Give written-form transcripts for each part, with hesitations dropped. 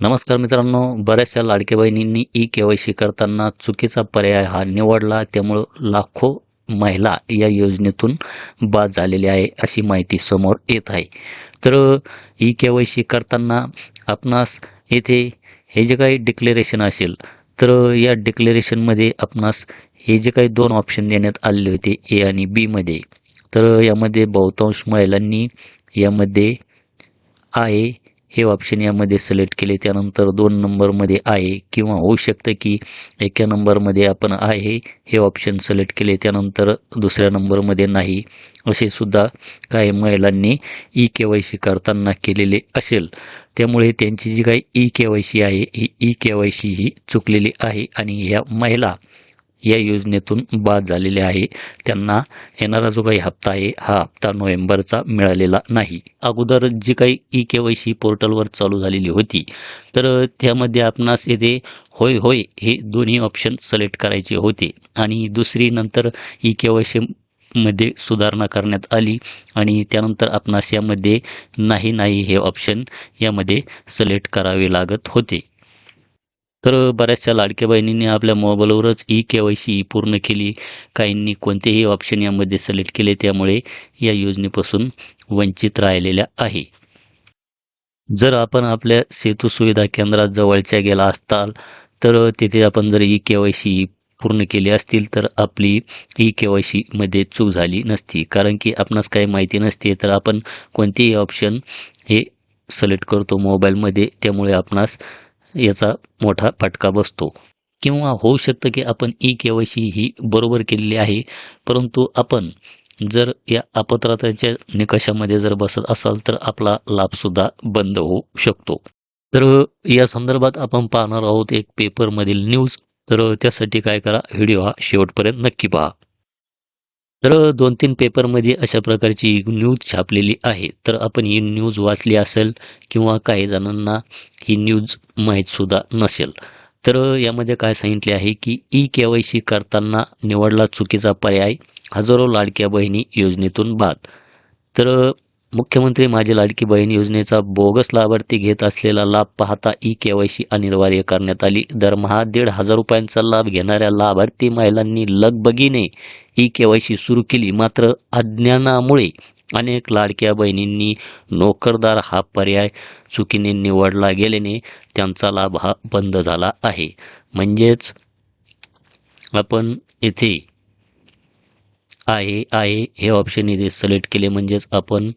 नमस्कार मित्रांनो, बऱ्याचशा लाडक्या बहिणींनी ई-के-वाय-सी करताना चुकीचा पर्याय हा निवडला. त्यामुळं लाखो महिला या योजनेतून बाद झालेल्या आहे, अशी माहिती समोर येत आहे. तर ई-के-वाय-सी करताना आपणास येथे हे जे काही डिक्लेरेशन असेल, तर या डिक्लेरेशनमध्ये आपणास हे जे काही 2 ऑप्शन देण्यात आलेले होते, ए आणि बीमध्ये. तर यामध्ये बहुतांश महिलांनी यामध्ये आहे हे ऑप्शन यामध्ये सिलेक्ट केले. त्यानंतर 2 नंबरमध्ये आहे किंवा होऊ शकतं की एका नंबरमध्ये आपण आहे हे ऑप्शन सिलेक्ट केले, त्यानंतर दुसऱ्या नंबरमध्ये नाही, असे सुद्धा काही महिलांनी ई-के-वाय-सी करताना केलेले असेल. त्यामुळे त्यांची जी काही ई-के-वाय-सी आहे, ही ई-के-वाय-सी ही चुकलेली आहे आणि ह्या महिला या योजनेतून बाद झालेले आहे. त्यांना येणारा जो काही हप्ता आहे, हा हप्ता नोव्हेंबरचा मिळालेला नाही. अगोदर जी काही ई-के-वाय-सी पोर्टलवर चालू झालेली होती, तर त्यामध्ये आपणास येथे होय, होय हे दोन्ही ऑप्शन सिलेक्ट करायचे होते आणि दुसरी नंतर ई-के-वाय-सी मध्ये सुधारणा करण्यात आली आणि त्यानंतर आपणास यामध्ये नाही, नाही हे ऑप्शन यामध्ये सिलेक्ट करावे लागत होते. तर बऱ्याचशा लाडक्या बहिणींनी आपल्या मोबाईलवरच ई-के-वाय-सी पूर्ण केली. काहींनी कोणतेही ऑप्शन यामध्ये सिलेक्ट केले. त्यामुळे या योजनेपासून वंचित राहिलेल्या आहे. जर आपण आपल्या सेतू सुविधा केंद्रात जवळच्या गेला असताल, तर तिथे आपण जर ई-के-वाय-सी पूर्ण केली असतील, तर आपली ई-के-वाय-सीमध्ये चूक झाली नसती. कारण की आपणास काही माहिती नसते, तर आपण कोणतेही ऑप्शन हे सिलेक्ट करतो मोबाईलमध्ये. त्यामुळे आपणास याचा मोठा फटका बसतो. किंवा होऊ शकतं की आपण ई-के-वाय-सी ही बरोबर केलेली आहे, परंतु आपण जर या अपात्रतेच्या निकषामध्ये जर बसत असाल, तर आपला लाभसुद्धा बंद होऊ शकतो. तर या संदर्भात आपण पाहणार आहोत एक पेपरमधील न्यूज. तर त्यासाठी काय करा, व्हिडिओ हा शेवटपर्यंत नक्की पहा. तर 2-3 पेपरमध्ये अशा प्रकारची न्यूज छापलेली आहे. तर आपण ही न्यूज वाचली असेल किंवा काही जणांना ही न्यूज माहीतसुद्धा नसेल. तर यामध्ये काय सांगितले आहे की ई-के-वाय-सी करताना निवडला चुकीचा पर्याय, हजारो लाडक्या बहिणी योजनेतून बाद. तर मुख्यमंत्री माझी लाडकी बहीण योजनेचा बोगस लाभार्थी घेत असलेला लाभ पाहता ई-के-वाय-सी अनिवार्य करण्यात आली. दरमहा ₹1,500 लाभ घेणाऱ्या लाभार्थी महिलांनी लगबगीने ई-के-वाय-सी सुरू केली. मात्र अज्ञानामुळे अनेक लाडक्या बहिणींनी नोकरदार हा पर्याय चुकीने निवडला गेल्याने त्यांचा लाभ हा बंद झाला आहे. म्हणजेच आपण इथे आहे हे ऑप्शन इथे सिलेक्ट केले, म्हणजेच आपण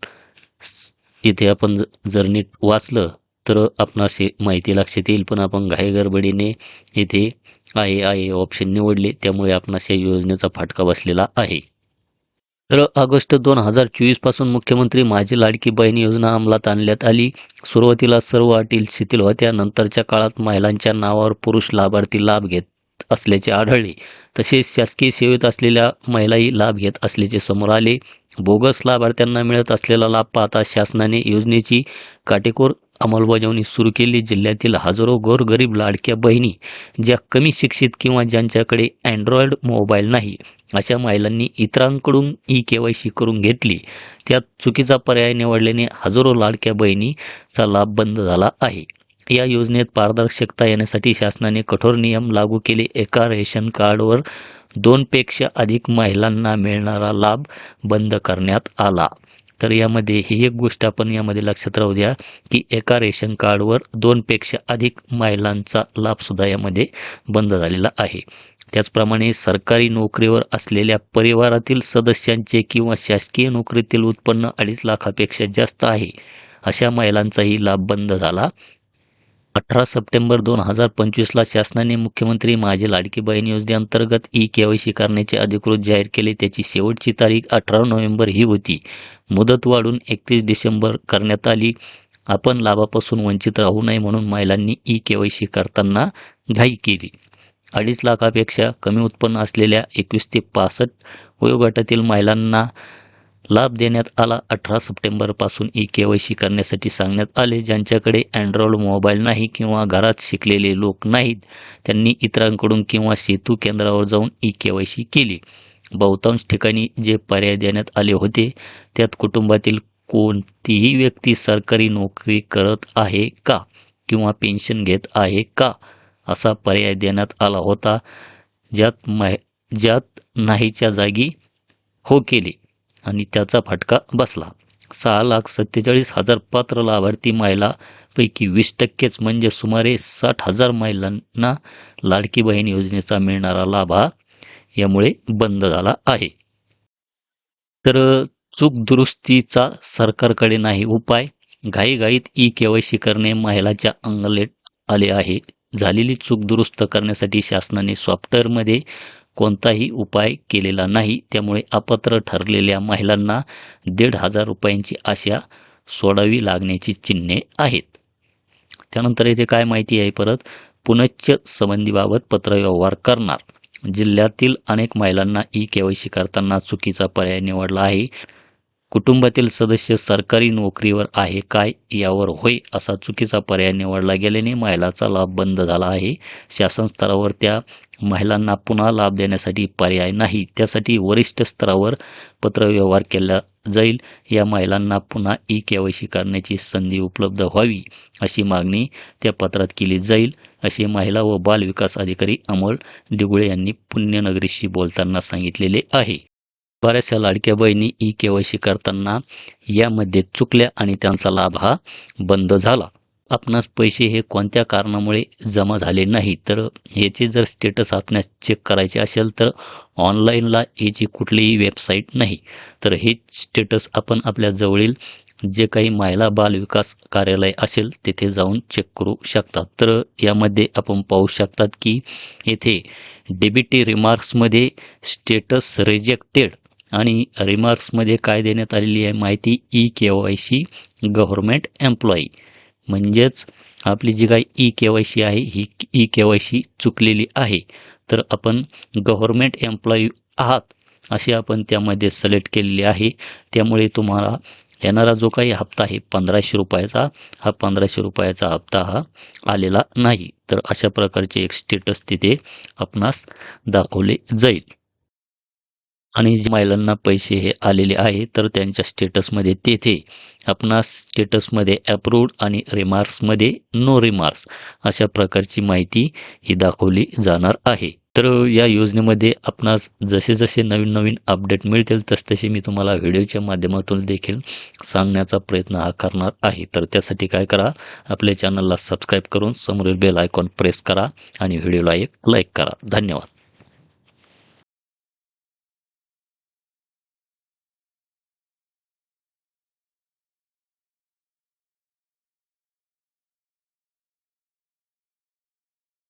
इथे आपण जर नीट वाचलं तर आपणास हे माहिती लक्षात येईल. पण आपण घाईगडबडीने इथे आहे ऑप्शन निवडले, त्यामुळे आपणास या योजनेचा फटका बसलेला आहे. तर ऑगस्ट 2024 पासून मुख्यमंत्री माझी लाडकी बहीण योजना अंमलात आणण्यात आली. सुरुवातीला सर्व अटी शिथिल होत्या. नंतरच्या काळात महिलांच्या नावावर पुरुष लाभार्थी लाभ घेत असल्याचे आढळले. तसेच शासकीय सेवेत असलेल्या महिलाही लाभ घेत असल्याचे समोर आले. बोगस लाभार्थ्यांना मिळत असलेला लाभ पाहता शासनाने योजनेची काटेकोर अंमलबजावणी सुरू केली. जिल्ह्यातील हजारो गोरगरीब लाडक्या बहिणी, ज्या कमी शिक्षित किंवा ज्यांच्याकडे अँड्रॉइड मोबाईल नाही, अशा महिलांनी इतरांकडून ई-के-वाय-सी करून घेतली. त्यात चुकीचा पर्याय निवडल्याने हजारो लाडक्या बहिणीचा लाभ बंद झाला आहे. या योजनेत पारदर्शकता येण्यासाठी शासनाने कठोर नियम लागू केले. एका रेशन कार्डवर 2 पेक्षा अधिक महिलांना मिळणारा लाभ बंद करण्यात आला. तर यामध्ये ही एक गोष्ट आपण यामध्ये लक्षात राहू द्या की एका रेशन कार्डवर 2 पेक्षा अधिक महिलांचा लाभसुद्धा यामध्ये बंद झालेला आहे. त्याचप्रमाणे सरकारी नोकरीवर असलेल्या परिवारातील सदस्यांचे किंवा शासकीय नोकरीतील उत्पन्न 2.5 लाखापेक्षा जास्त आहे, अशा महिलांचाही लाभ बंद झाला. 18 सप्टेंबर 2025ला शासनाने मुख्यमंत्री माझी लाडकी बहीण योजनेअंतर्गत ई-के-वाय-सी करण्याचे अधिकृत जाहीर केले. त्याची शेवटची तारीख 18 नोव्हेंबर ही होती. मुदत वाढून 31 डिसेंबर करण्यात आली. आपण लाभापासून वंचित राहू नये म्हणून महिलांनी ई-के-वाय-सी करताना घाई केली. 2.5 लाखापेक्षा कमी उत्पन्न असलेल्या 21 ते 65 वयोगटातील महिलांना लाभ देण्यात आला. 18 सप्टेंबरपासून ई-के-वाय-सी करण्यासाठी सांगण्यात आले. ज्यांच्याकडे अँड्रॉइड मोबाईल नाही किंवा घरात शिकलेले लोक नाहीत, त्यांनी इतरांकडून किंवा सेतू केंद्रावर जाऊन ई-के-वाय-सी केली. बहुतांश ठिकाणी जे पर्याय देण्यात आले होते, त्यात कुटुंबातील कोणतीही व्यक्ती सरकारी नोकरी करत आहे का किंवा पेन्शन घेत आहे का असा पर्याय देण्यात आला होता, ज्यात नाहीच्या जागी हो केले आणि त्याचा फटका बसला. 6,47,000 पात्र लाभार्थी महिलांपैकी 20%च म्हणजे सुमारे 60,000 महिलांना लाडकी बहीण योजनेचा मिळणारा लाभ हा यामुळे बंद झाला आहे. तर चूक दुरुस्तीचा सरकारकडे नाही उपाय. घाईघाईत ई-केवायसी करणे महिलाच्या अंगलट आले आहे. झालेली चूक दुरुस्त करण्यासाठी शासनाने सॉफ्टवेअरमध्ये कोणताही उपाय केलेला नाही. त्यामुळे अपात्र ठरलेल्या महिलांना 1,500 रुपयांची आशा सोडावी लागण्याची चिन्हे आहेत. त्यानंतर इथे काय माहिती आहे परत, पुनश्च संबंधीबाबत पत्रव्यवहार करणार. जिल्ह्यातील अनेक महिलांना ई-केवायसी करताना चुकीचा पर्याय निवडला आहे. कुटुंबातील सदस्य सरकारी नोकरीवर आहे काय यावर होय असा चुकीचा पर्याय निवडला गेल्याने महिलाचा लाभ बंद झाला आहे. शासन स्तरावर त्या महिलांना पुन्हा लाभ देण्यासाठी पर्याय नाही. त्यासाठी वरिष्ठ स्तरावर पत्रव्यवहार केला जाईल. या महिलांना पुन्हा ई-केवायसी करण्याची संधी उपलब्ध व्हावी अशी मागणी त्या पत्रात केली जाईल, असे महिला व बाल विकास अधिकारी अमोल डिगुळे यांनी पुण्यनगरीशी बोलताना सांगितलेले आहे. बऱ्याचशा लाडक्या बहिणी ई-केवायसी करताना यामध्ये चुकल्या आणि त्यांचा लाभ हा बंद झाला. आपणास पैसे हे कोणत्या कारणामुळे जमा झाले नाही, तर याचे जर स्टेटस आपणास चेक करायचे असेल तर ऑनलाईनला याची कुठलीही वेबसाईट नाही. तर हे स्टेटस आपण आपल्या जवळील जे काही महिला बाल विकास कार्यालय असेल तिथे जाऊन चेक करू शकतात. तर यामध्ये आपण पाहू शकतात की येथे डेबिटी रिमार्क्समध्ये स्टेटस रिजेक्टेड आणि रिमार्क्समध्ये काय देण्यात आलेली आहे माहिती, ई-केवायसी गव्हर्नमेंट एम्प्लॉई, म्हणजेच आपली जी काही ई-केवायसी आहे ही ई-केवायसी चुकलेली आहे. तर आपण गव्हर्नमेंट एम्प्लॉई आहात असे आपण त्यामध्ये सिलेक्ट केलेले आहे. त्यामुळे तुम्हाला येणारा जो काही हप्ता आहे 1,500 रुपयाचा, हा 1,500 रुपयाचा हप्ता हा आलेला नाही. तर अशा प्रकारचे एक स्टेटस तिथे आपणास दाखवले जाईल. आणि ज्या महिलांना पैसे हे आलेले आहे तर त्यांच्या स्टेटसमध्ये तेथे आपणास स्टेटसमध्ये अप्रूव्ड आणि रिमार्क्समध्ये नो रिमार्क्स अशा प्रकारची माहिती ही दाखवली जाणार आहे. तर या योजनेमध्ये आपणास जसे जसे नवीन नवीन अपडेट मिळतील तसतसे मी तुम्हाला व्हिडिओच्या माध्यमातून देखील सांगण्याचा प्रयत्न हा करणार आहे. तर त्यासाठी काय करा, आपल्या चॅनलला सबस्क्राईब करून समोरील बेल आयकॉन प्रेस करा आणि व्हिडिओला एक लाईक करा. धन्यवाद.